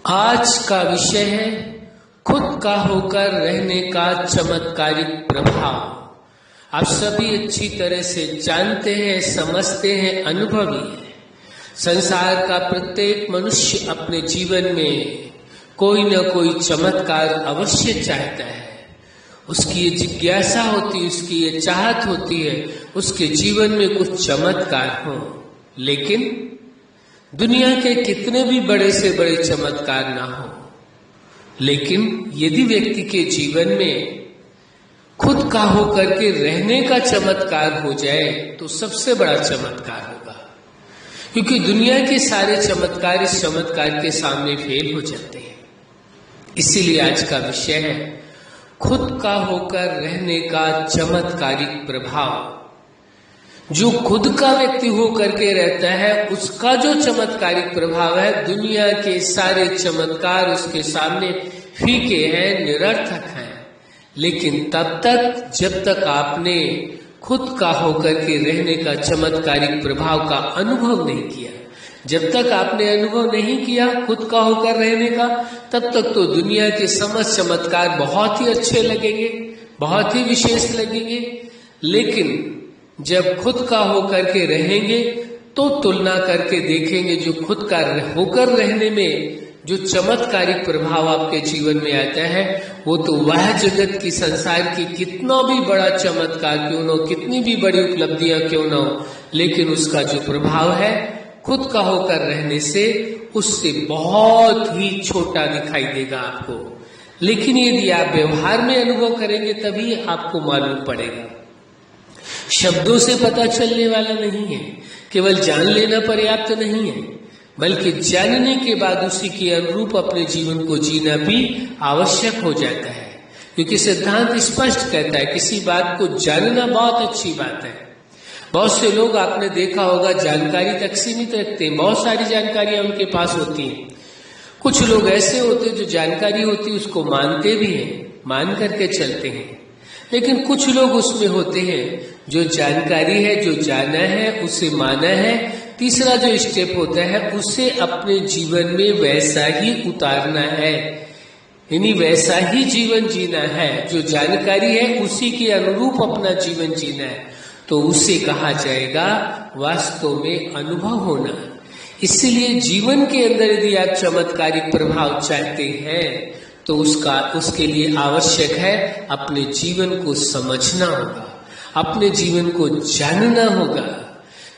आज का विषय है खुद का होकर रहने का चमत्कारिक प्रभाव। आप सभी अच्छी तरह से जानते हैं, समझते हैं, अनुभवी हैं। संसार का प्रत्येक मनुष्य अपने जीवन में कोई न कोई चमत्कार अवश्य चाहता है। उसकी ये जिज्ञासा होती है, उसकी ये चाहत होती है, उसके जीवन में कुछ चमत्कार हो। लेकिन दुनिया के कितने भी बड़े से बड़े चमत्कार ना हो, लेकिन यदि व्यक्ति के जीवन में खुद का होकर के रहने का चमत्कार हो जाए तो सबसे बड़ा चमत्कार होगा। क्योंकि दुनिया के सारे चमत्कार इस चमत्कार के सामने फेल हो जाते हैं। इसीलिए आज का विषय है खुद का होकर रहने का चमत्कारिक प्रभाव। जो खुद का व्यक्ति होकर के रहता है उसका जो चमत्कारिक प्रभाव है, दुनिया के सारे चमत्कार उसके सामने फीके हैं, निरर्थक हैं। लेकिन तब तक जब तक आपने खुद का होकर के रहने का चमत्कारिक प्रभाव का अनुभव नहीं किया, जब तक आपने अनुभव नहीं किया खुद का होकर रहने का, तब तक तो दुनिया के समस्त चमत्कार बहुत ही अच्छे लगेंगे, बहुत ही विशेष लगेंगे। लेकिन जब खुद का होकर के रहेंगे तो तुलना करके देखेंगे जो खुद का होकर रहने में जो चमत्कारिक प्रभाव आपके जीवन में आता है, वो तो वह जगत की, संसार की कितना भी बड़ा चमत्कार क्यों न हो, कितनी भी बड़ी उपलब्धियां क्यों न हो, लेकिन उसका जो प्रभाव है खुद का होकर रहने से उससे बहुत ही छोटा दिखाई देगा आपको। लेकिन यदि आप व्यवहार में अनुभव करेंगे तभी आपको मालूम पड़ेगा। शब्दों से पता चलने वाला नहीं है, केवल जान लेना पर्याप्त नहीं है, बल्कि जानने के बाद उसी के अनुरूप अपने जीवन को जीना भी आवश्यक हो जाता है। क्योंकि सिद्धांत स्पष्ट कहता है किसी बात को जानना बहुत अच्छी बात है। बहुत से लोग आपने देखा होगा जानकारी तक सीमित रखते हैं, बहुत सारी जानकारियां उनके पास होती हैं। कुछ लोग ऐसे होते हैं जो जानकारी होती है उसको मानते भी हैं, मान करके चलते हैं। लेकिन कुछ लोग उसमें होते हैं जो जानकारी है, जो जाना है, उसे माना है, तीसरा जो स्टेप होता है उसे अपने जीवन में वैसा ही उतारना है, यानी वैसा ही जीवन जीना है। जो जानकारी है उसी के अनुरूप अपना जीवन जीना है, तो उसे कहा जाएगा वास्तव में अनुभव होना। इसलिए जीवन के अंदर यदि आप चमत्कारिक प्रभाव चाहते हैं तो उसके लिए आवश्यक है अपने जीवन को समझना होगा, अपने जीवन को जानना होगा।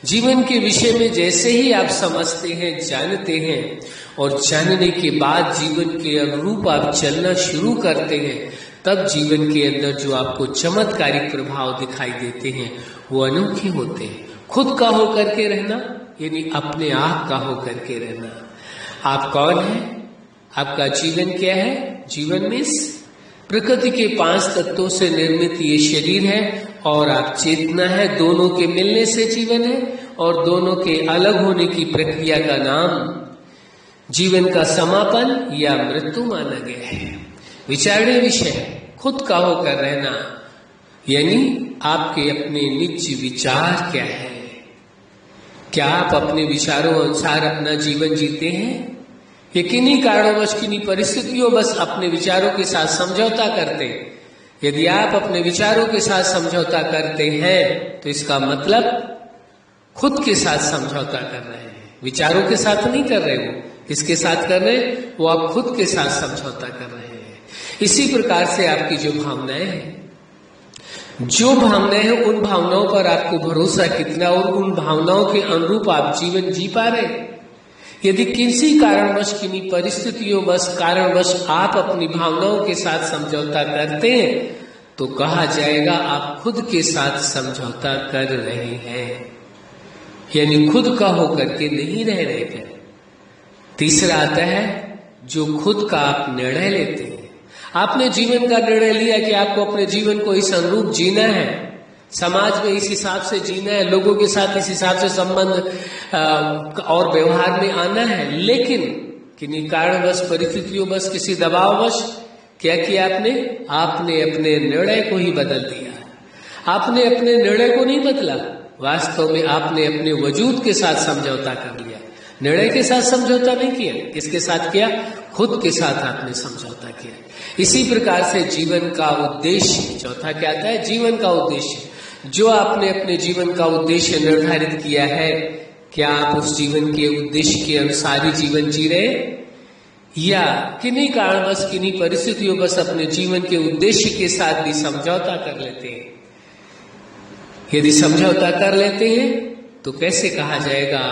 जीवन के विषय में जैसे ही आप समझते हैं, जानते हैं और जानने के बाद जीवन के अनुरूप आप चलना शुरू करते हैं, तब जीवन के अंदर जो आपको चमत्कारिक प्रभाव दिखाई देते हैं वो अनोखे होते हैं। खुद का होकर के रहना यानी अपने आप का होकर के रहना। आप कौन हैं? आपका जीवन क्या है? जीवन में प्रकृति के 5 तत्वों से निर्मित ये शरीर है और आप चेतना है। दोनों के मिलने से जीवन है और दोनों के अलग होने की प्रक्रिया का नाम जीवन का समापन या मृत्यु माना गया है। विचारणीय विषय है खुद का होकर रहना, यानी आपके अपने निज विचार क्या है। क्या आप अपने विचारों अनुसार अपना जीवन जीते हैं या किन्हीं कारणवश, किन्हीं परिस्थितियों बस अपने विचारों के साथ समझौता करते हैं? यदि आप अपने विचारों के साथ समझौता करते हैं तो इसका मतलब खुद के साथ समझौता कर रहे हैं, विचारों के साथ नहीं कर रहे। वो किसके साथ कर रहे हैं? वो आप खुद के साथ समझौता कर रहे हैं। इसी प्रकार से आपकी जो भावनाएं हैं, उन भावनाओं पर आपको भरोसा कितना और उन भावनाओं के अनुरूप आप जीवन जी पा रहे हैं। यदि किसी कारणवश, किन्हीं परिस्थितियों कारणवश आप अपनी भावनाओं के साथ समझौता करते हैं तो कहा जाएगा आप खुद के साथ समझौता कर रहे हैं, यानी खुद का होकर के नहीं रह रहे हैं। तीसरा आता है जो खुद का आप निर्णय लेते हैं। आपने जीवन का निर्णय लिया कि आपको अपने जीवन को इस अनुरूप जीना है, समाज में इस हिसाब से जीना है, लोगों के साथ इस हिसाब से संबंध और व्यवहार में आना है। लेकिन किन्हीं कारणवश, परिस्थितियों बस, किसी दबाववश क्या किया आपने अपने निर्णय को ही बदल दिया। आपने अपने निर्णय को नहीं बदला, वास्तव में आपने अपने वजूद के साथ समझौता कर लिया। निर्णय के साथ समझौता नहीं किया। किसके साथ किया? खुद के साथ आपने समझौता किया। इसी प्रकार से जीवन का उद्देश्य, चौथा क्या आता है? जीवन का उद्देश्य। जो आपने अपने जीवन का उद्देश्य निर्धारित किया है, क्या आप उस जीवन के उद्देश्य के अनुसार ही जीवन जी रहे, या किन्हीं कारणवश, किन्हीं परिस्थितियों बस अपने जीवन के उद्देश्य के साथ भी समझौता कर लेते हैं? यदि समझौता कर लेते हैं तो कैसे कहा जाएगा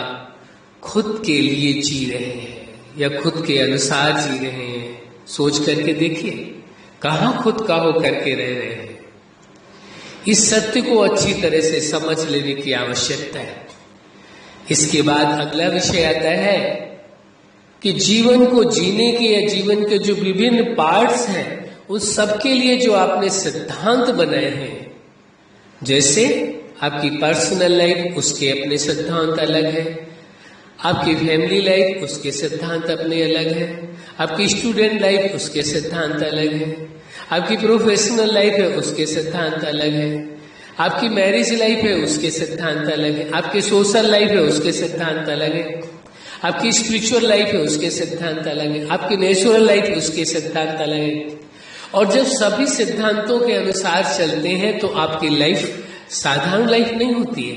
खुद के लिए जी रहे हैं या खुद के अनुसार जी रहे हैं? सोच करके देखिए, कहां खुद का हो करके रह रहे हैं। इस सत्य को अच्छी तरह से समझ लेने की आवश्यकता है। इसके बाद अगला विषय आता है कि जीवन को जीने के या जीवन के जो विभिन्न पार्ट्स हैं, उस सबके लिए जो आपने सिद्धांत बनाए हैं, जैसे आपकी पर्सनल लाइफ, उसके अपने सिद्धांत अलग है, आपकी फैमिली लाइफ, उसके सिद्धांत अपने अलग है, आपकी स्टूडेंट लाइफ, उसके सिद्धांत अलग है, आपकी प्रोफेशनल लाइफ है, उसके सिद्धांत अलग है, आपकी मैरिज लाइफ है, उसके सिद्धांत अलग है, आपकी सोशल लाइफ है, उसके सिद्धांत अलग है, आपकी स्पिरिचुअल लाइफ है, उसके सिद्धांत अलग है, आपकी नेचुरल लाइफ है, उसके सिद्धांत अलग है। और जब सभी सिद्धांतों के अनुसार चलते हैं तो आपकी लाइफ साधारण लाइफ नहीं होती है,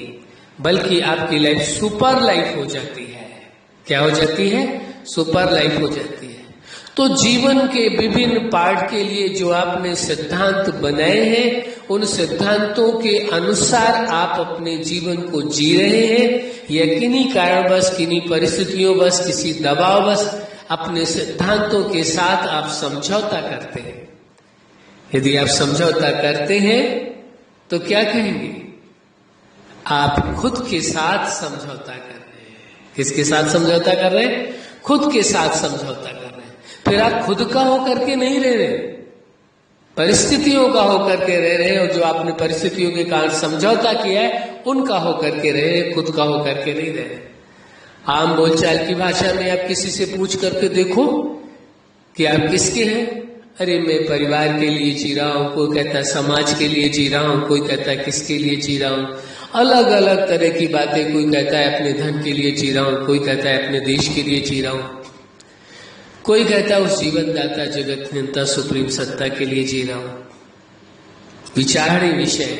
बल्कि आपकी लाइफ सुपर लाइफ हो जाती है। क्या हो जाती है? सुपर लाइफ हो जाती है। तो जीवन के विभिन्न पार्ट के लिए जो आपने सिद्धांत बनाए हैं, उन सिद्धांतों के अनुसार आप अपने जीवन को जी रहे हैं, या किन्हीं कारणवश, किन्हीं परिस्थितियों बस, किसी दबाव बस अपने सिद्धांतों के साथ आप समझौता करते हैं। यदि आप समझौता करते हैं तो क्या कहेंगे? आप खुद के साथ समझौता कर रहे हैं। किसके साथ समझौता कर रहे हैं? खुद के साथ समझौता कर रहे हैं। फिर आप खुद का होकर के नहीं रह रहे, परिस्थितियों का होकर के रह रहे हैं, और जो आपने परिस्थितियों के कारण समझौता किया है उनका होकर के रह रहे, खुद का होकर के नहीं रह रहे। आम बोलचाल की भाषा में आप किसी से पूछ करके देखो कि आप किसके हैं? अरे मैं परिवार के लिए जी रहा हूं, कोई कहता है समाज के लिए जी रहा हूं, कोई कहता है किसके लिए जी रहा हूं। अलग अलग तरह की बातें, कोई कहता है अपने धन के लिए जी रहा हूं, कोई कहता है अपने देश के लिए जी रहा हूं, कोई कहता है उस जीवनदाता जगत नियंता सुप्रीम सत्ता के लिए जी रहा हूं। विचारणीय विषय।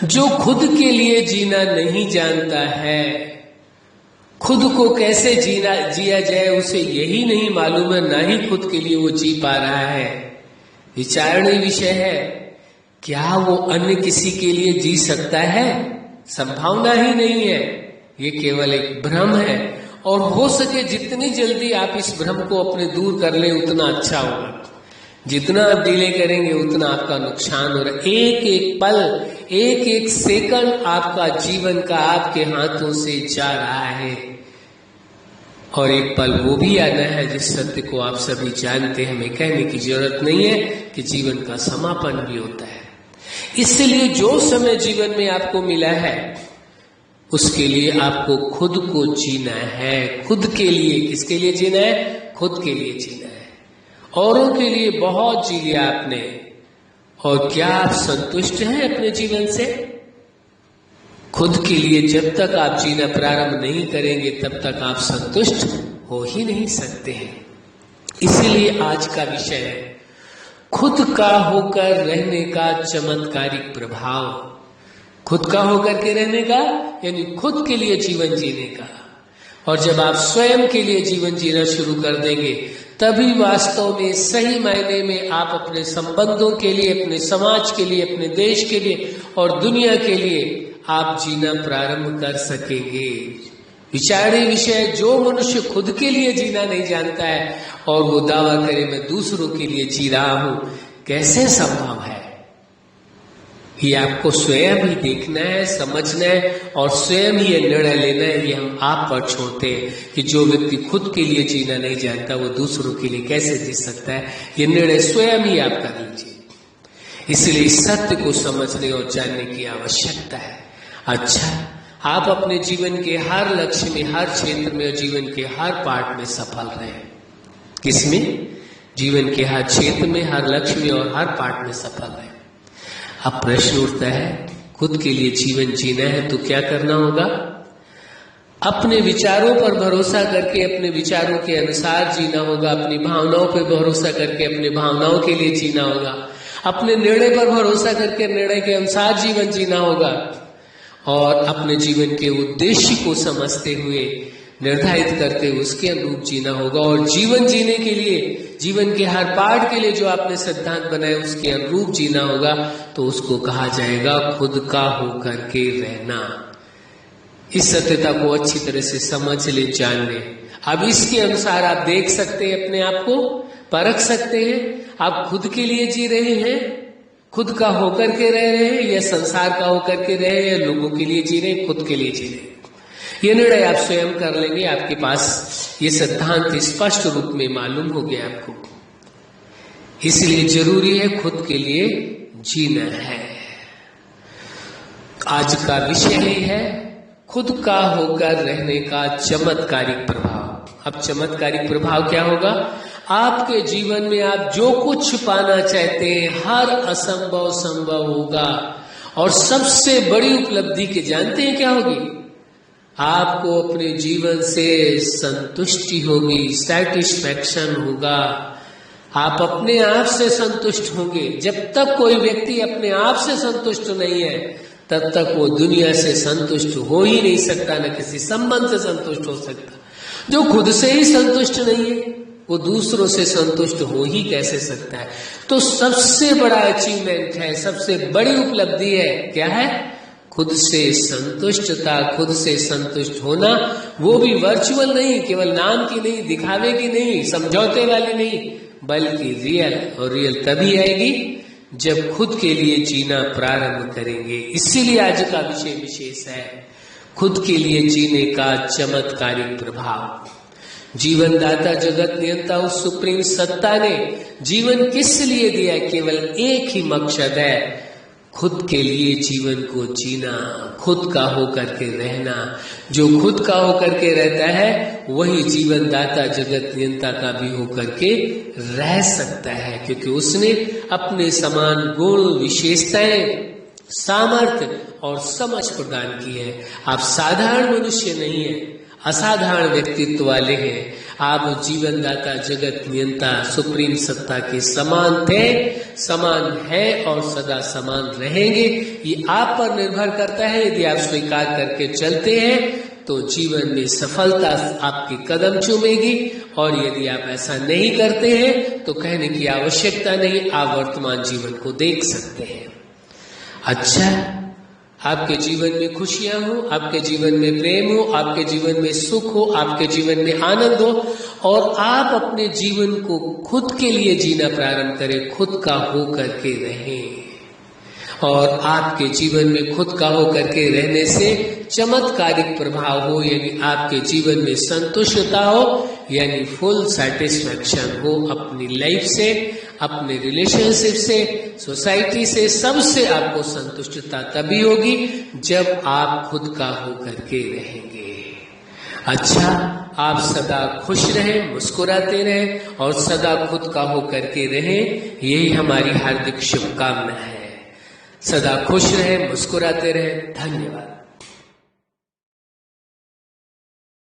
जो खुद के लिए जीना नहीं जानता है, खुद को कैसे जिया जाए उसे यही नहीं मालूम है, ना ही खुद के लिए वो जी पा रहा है। विचारणीय विषय है, क्या वो अन्य किसी के लिए जी सकता है? संभावना ही नहीं है। ये केवल एक भ्रम है, और हो सके जितनी जल्दी आप इस भ्रम को अपने दूर कर ले उतना अच्छा होगा। जितना आप डिले करेंगे उतना आपका नुकसान हो रहा है। एक एक पल, एक एक सेकंड आपका जीवन का आपके हाथों से जा रहा है, और एक पल वो भी आना है जिस सत्य को आप सभी जानते हैं। हमें कहने की जरूरत नहीं है कि जीवन का समापन भी होता है। इसलिए जो समय जीवन में आपको मिला है उसके लिए आपको खुद को जीना है। खुद के लिए, किसके लिए जीना है? खुद के लिए जीना है। औरों के लिए बहुत जी लिया आपने, और क्या आप संतुष्ट हैं अपने जीवन से? खुद के लिए जब तक आप जीना प्रारंभ नहीं करेंगे तब तक आप संतुष्ट हो ही नहीं सकते हैं। इसीलिए आज का विषय है खुद का होकर रहने का चमत्कारिक प्रभाव। खुद का होकर के रहने का यानी खुद के लिए जीवन जीने का। और जब आप स्वयं के लिए जीवन जीना शुरू कर देंगे तभी वास्तव में सही मायने में आप अपने संबंधों के लिए, अपने समाज के लिए, अपने देश के लिए और दुनिया के लिए आप जीना प्रारंभ कर सकेंगे। विचारणीय विषय, जो मनुष्य खुद के लिए जीना नहीं जानता है और वो दावा करे मैं दूसरों के लिए जी रहा हूं, कैसे संभव है? ये आपको स्वयं ही देखना है, समझना है और स्वयं ही ये निर्णय लेना है। ये हम आप पर छोड़ते हैं कि जो व्यक्ति खुद के लिए जीना नहीं जानता वो दूसरों के लिए कैसे जी सकता है। ये निर्णय स्वयं ही आप कर लीजिए। इसलिए इस सत्य को समझने और जानने की आवश्यकता है। अच्छा, आप अपने जीवन के हर लक्ष्य में, हर क्षेत्र में और जीवन के हर पार्ट में सफल रहे। किसमें? जीवन के हर क्षेत्र में, हर लक्ष्य में और हर पार्ट में सफल रहे। अब प्रश्न उठता है, खुद के लिए जीवन जीना है तो क्या करना होगा? अपने विचारों पर भरोसा करके अपने विचारों के अनुसार जीना होगा, अपनी भावनाओं पर भरोसा करके अपनी भावनाओं के लिए जीना होगा, अपने निर्णय पर भरोसा करके निर्णय के अनुसार जीवन जीना होगा और अपने जीवन के उद्देश्य को समझते हुए निर्धारित करते उसके अनुरूप जीना होगा। और जीवन जीने के लिए, जीवन के हर पार्ट के लिए जो आपने सिद्धांत बनाए उसके अनुरूप जीना होगा, तो उसको कहा जाएगा खुद का होकर के रहना। इस सत्यता को अच्छी तरह से समझ ले, जान ले। अब इसके अनुसार आप देख सकते हैं, अपने आप को परख सकते हैं, आप खुद के लिए जी रहे हैं, खुद का होकर के रह रहे हैं, या संसार का होकर के रहे हैं, या लोगों के लिए जी रहे हैं, खुद के लिए जी रहे हैं। ये निर्णय आप स्वयं कर लेंगे। आपके पास ये सिद्धांत स्पष्ट रूप में मालूम हो गया आपको। इसलिए जरूरी है खुद के लिए जीना है। आज का विषय ही है खुद का होकर रहने का चमत्कारिक प्रभाव। अब चमत्कारिक प्रभाव क्या होगा? आपके जीवन में आप जो कुछ पाना चाहते हैं हर असंभव संभव होगा। और सबसे बड़ी उपलब्धि के जानते हैं क्या होगी? आपको अपने जीवन से संतुष्टि होगी, सैटिस्फैक्शन होगा। आप अपने आप से संतुष्ट होंगे। जब तक कोई व्यक्ति अपने आप से संतुष्ट नहीं है तब तक वो दुनिया से संतुष्ट हो ही नहीं सकता, न किसी संबंध से संतुष्ट हो सकता। जो खुद से ही संतुष्ट नहीं है वो दूसरों से संतुष्ट हो ही कैसे सकता है? तो सबसे बड़ा अचीवमेंट है, सबसे बड़ी उपलब्धि है, क्या है? खुद से संतुष्टता, खुद से संतुष्ट होना। वो भी वर्चुअल नहीं, केवल नाम की नहीं, दिखावे की नहीं, समझौते वाली नहीं, बल्कि रियल। और रियल तभी आएगी जब खुद के लिए जीना प्रारंभ करेंगे। इसीलिए आज का विषय विशेष है खुद के लिए जीने का चमत्कारिक प्रभाव। जीवन दाता जगत नियंता उस सुप्रीम सत्ता ने जीवन किस लिए दिया? केवल एक ही मकसद है, खुद के लिए जीवन को जीना, खुद का होकर के रहना। जो खुद का होकर के रहता है वही जीवन दाता जगत नियंता का भी होकर के रह सकता है, क्योंकि उसने अपने समान गुण, विशेषताएं, सामर्थ्य और समझ प्रदान की है। आप साधारण मनुष्य नहीं है, असाधारण व्यक्तित्व वाले हैं। आप जीवन दाता जगत नियंता सुप्रीम सत्ता के समान थे, समान है और सदा समान रहेंगे। ये आप पर निर्भर करता है। यदि आप स्वीकार करके चलते हैं तो जीवन में सफलता आपके कदम चूमेगी, और यदि आप ऐसा नहीं करते हैं तो कहने की आवश्यकता नहीं, आप वर्तमान जीवन को देख सकते हैं। अच्छा, आपके जीवन में खुशियां हो, आपके जीवन में प्रेम हो, आपके जीवन में सुख हो, आपके जीवन में आनंद हो, और आप अपने जीवन को खुद के लिए जीना प्रारंभ करें, खुद का हो करके रहें। और आपके जीवन में खुद का हो करके रहने से चमत्कारिक प्रभाव हो, यानी आपके जीवन में संतुष्टता हो, यानी फुल सेटिस्फैक्शन हो अपनी लाइफ से, अपने रिलेशनशिप से, सोसाइटी से, सबसे आपको संतुष्टता तभी होगी जब आप खुद का हो करके रहेंगे। अच्छा, आप सदा खुश रहें, मुस्कुराते रहें और सदा खुद का हो करके रहें, यही हमारी हार्दिक शुभकामना है। सदा खुश रहें, मुस्कुराते रहें। धन्यवाद।